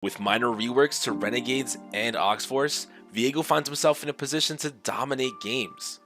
With minor reworks to Renegades and Oxforce, Viego finds himself in a position to dominate games.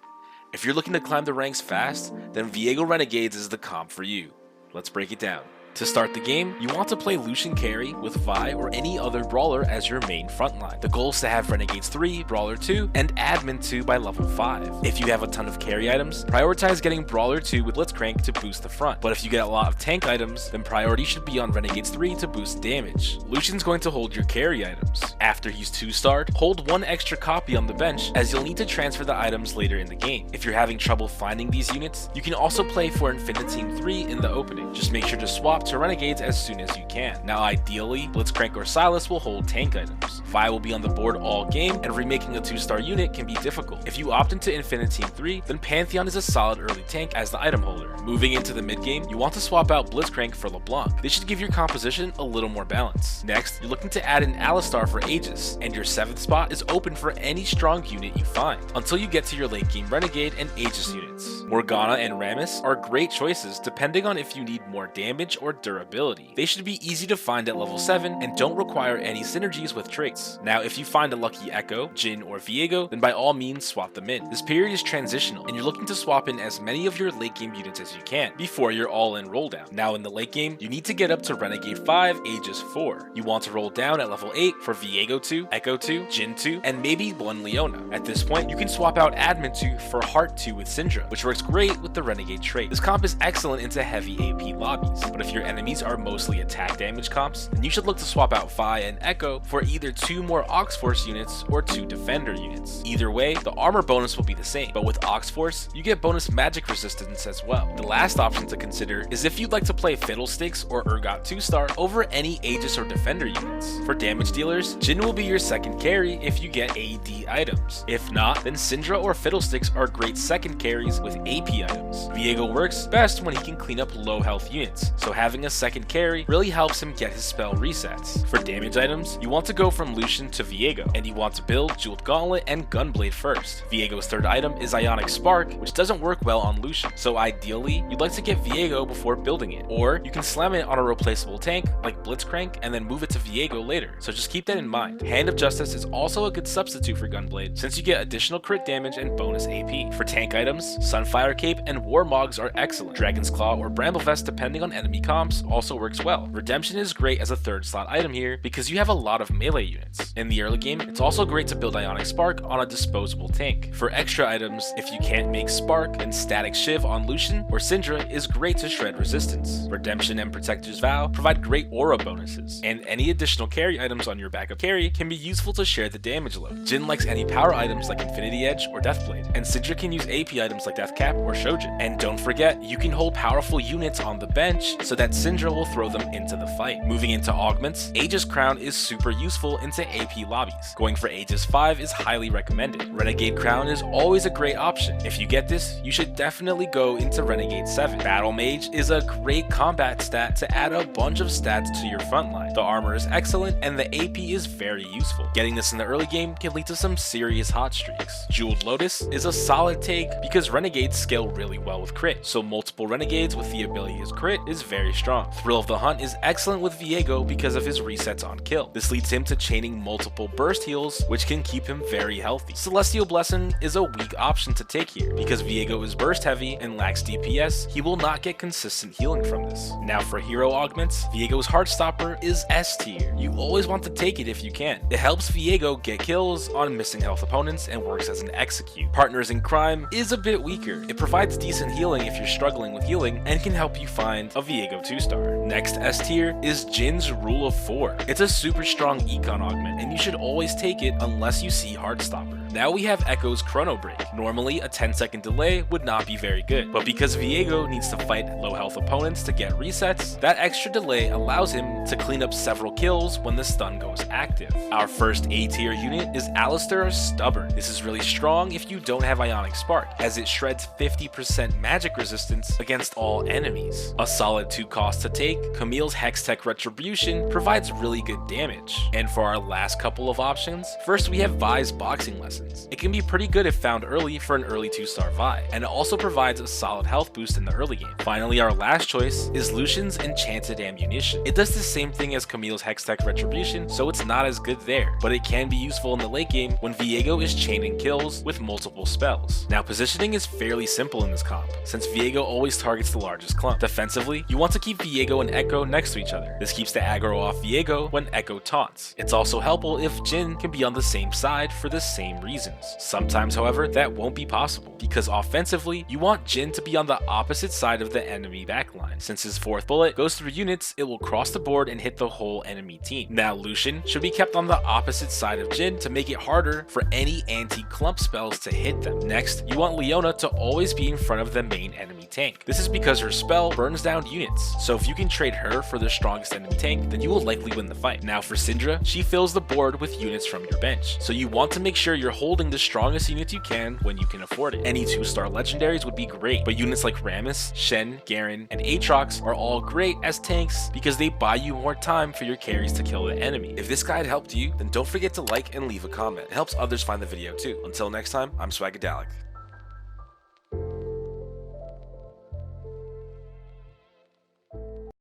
If you're looking to climb the ranks fast, then Viego Renegades is the comp for you. Let's break it down. To start the game, you want to play Lucian carry with Vi or any other brawler as your main frontline. The goal is to have Renegades 3, Brawler 2, and Admin 2 by level 5. If you have a ton of carry items, prioritize getting Brawler 2 with Blitzcrank to boost the front. But if you get a lot of tank items, then priority should be on Renegades 3 to boost damage. Lucian's going to hold your carry items. After he's 2-starred, hold one extra copy on the bench as you'll need to transfer the items later in the game. If you're having trouble finding these units, you can also play for Infiniteam 3 in the opening. Just make sure to swap to Renegades as soon as you can. Now ideally, Blitzcrank or Silas will hold tank items. Vi will be on the board all game, and remaking a 2-star unit can be difficult. If you opt into Infiniteam 3, then Pantheon is a solid early tank as the item holder. Moving into the mid game, you want to swap out Blitzcrank for LeBlanc. This should give your composition a little more balance. Next, you're looking to add an Alistar for Aegis, and your 7th spot is open for any strong unit you find, until you get to your late game Renegade and Aegis units. Morgana and Rammus are great choices depending on if you need more damage or durability. They should be easy to find at level 7 and don't require any synergies with traits. Now if you find a lucky Echo, Jhin, or Viego, then by all means swap them in. This period is transitional and you're looking to swap in as many of your late game units as you can before your all-in roll down. Now in the late game, you need to get up to Renegade 5, Aegis 4. You want to roll down at level 8 for Viego 2, Echo 2, Jhin 2, and maybe one Leona. At this point, you can swap out Admin 2 for Heart 2 with Syndra, which works great with the Renegade trait. This comp is excellent into heavy AP lobbies, but if your enemies are mostly attack damage comps, then you should look to swap out Vi and Echo for either 2 more Oxforce units or 2 Defender units. Either way, the armor bonus will be the same, but with Oxforce, you get bonus magic resistance as well. The last option to consider is if you'd like to play Fiddlesticks or Urgot 2-star over any Aegis or Defender units. For damage dealers, Jhin will be your second carry if you get AD items. If not, then Syndra or Fiddlesticks are great second carries with AP items. Viego works best when he can clean up low health units, so having a second carry really helps him get his spell resets. For damage items, you want to go from Lucian to Viego, and you want to build Jeweled Gauntlet and Gunblade first. Viego's third item is Ionic Spark, which doesn't work well on Lucian, so ideally, you'd like to get Viego before building it, or you can slam it on a replaceable tank like Blitzcrank and then move it to Viego later, so just keep that in mind. Hand of Justice is also a good substitute for Gunblade, since you get additional crit damage and bonus AP. For tank items, Sunfire Cape and Warmogs are excellent. Dragon's Claw or Bramblevest, depending on enemy comps, also works well. Redemption is great as a 3rd slot item here because you have a lot of melee units. In the early game, it's also great to build Ionic Spark on a disposable tank. For extra items, if you can't make Spark, then Static Shiv on Lucian or Syndra is great to shred resistance. Redemption and Protector's Vow provide great aura bonuses, and any additional carry items on your backup carry can be useful to share the damage load. Jhin likes any power items like Infinity Edge or Deathblade, and Syndra can use AP items like Deathcap or Shojin. And don't forget, you can hold powerful units on the bench so that Syndra will throw them into the fight. Moving into Augments, Aegis Crown is super useful into AP lobbies. Going for Aegis 5 is highly recommended. Renegade Crown is always a great option. If you get this, you should definitely go into Renegade 7. Battle Mage is a great combat stat to add a bunch of stats to your frontline. The armor is excellent and the AP is very useful. Getting this in the early game can lead to some serious hot streaks. Jeweled Lotus is a solid take because Renegades scale really well with crit, so multiple Renegades with the ability as crit is very strong. Thrill of the Hunt is excellent with Viego because of his resets on kill. This leads him to chaining multiple burst heals, which can keep him very healthy. Celestial Blessing is a weak option to take here because Viego is burst heavy and lacks DPS. He will not get consistent healing from this. Now for hero augments, Viego's Heartstopper is S tier. You always want to take it if you can. It helps Viego get kills on missing health opponents and works as an execute. Partners in Crime is a bit weaker. It provides decent healing if you're struggling with healing and can help you find a Viego 2-star. Next S tier is Jin's Rule of 4. It's a super strong econ augment and you should always take it unless you see Heartstopper. Now we have Echo's Chrono Break. Normally a 10-second delay would not be very good, but because Viego needs to fight low health opponents to get resets, that extra delay allows him to clean up several kills when the stun goes active. Our first A tier unit is Alistar Stubborn. This is really strong if you don't have Ionic Spark, as it shreds 50% magic resistance against all enemies. A solid 2 cost to take, Camille's Hextech Retribution provides really good damage. And for our last couple of options, first we have Vi's Boxing Lesson. reasons. It can be pretty good if found early for an early 2-star vibe, and it also provides a solid health boost in the early game. Finally, our last choice is Lucian's Enchanted Ammunition. It does the same thing as Camille's Hextech Retribution, so it's not as good there, but it can be useful in the late game when Viego is chaining kills with multiple spells. Now, positioning is fairly simple in this comp, since Viego always targets the largest clump. Defensively, you want to keep Viego and Echo next to each other. This keeps the aggro off Viego when Echo taunts. It's also helpful if Jhin can be on the same side for the same reasons. Sometimes, however, that won't be possible, because offensively, you want Jhin to be on the opposite side of the enemy backline. Since his 4th bullet goes through units, it will cross the board and hit the whole enemy team. Now, Lucian should be kept on the opposite side of Jhin to make it harder for any anti-clump spells to hit them. Next, you want Leona to always be in front of the main enemy tank. This is because her spell burns down units, so if you can trade her for the strongest enemy tank, then you will likely win the fight. Now for Syndra, she fills the board with units from your bench, so you want to make sure you're holding the strongest units you can when you can afford it. Any 2-star legendaries would be great, but units like Rammus, Shen, Garen, and Aatrox are all great as tanks because they buy you more time for your carries to kill the enemy. If this guide helped you, then don't forget to like and leave a comment. It helps others find the video too. Until next time, I'm Swagadelic.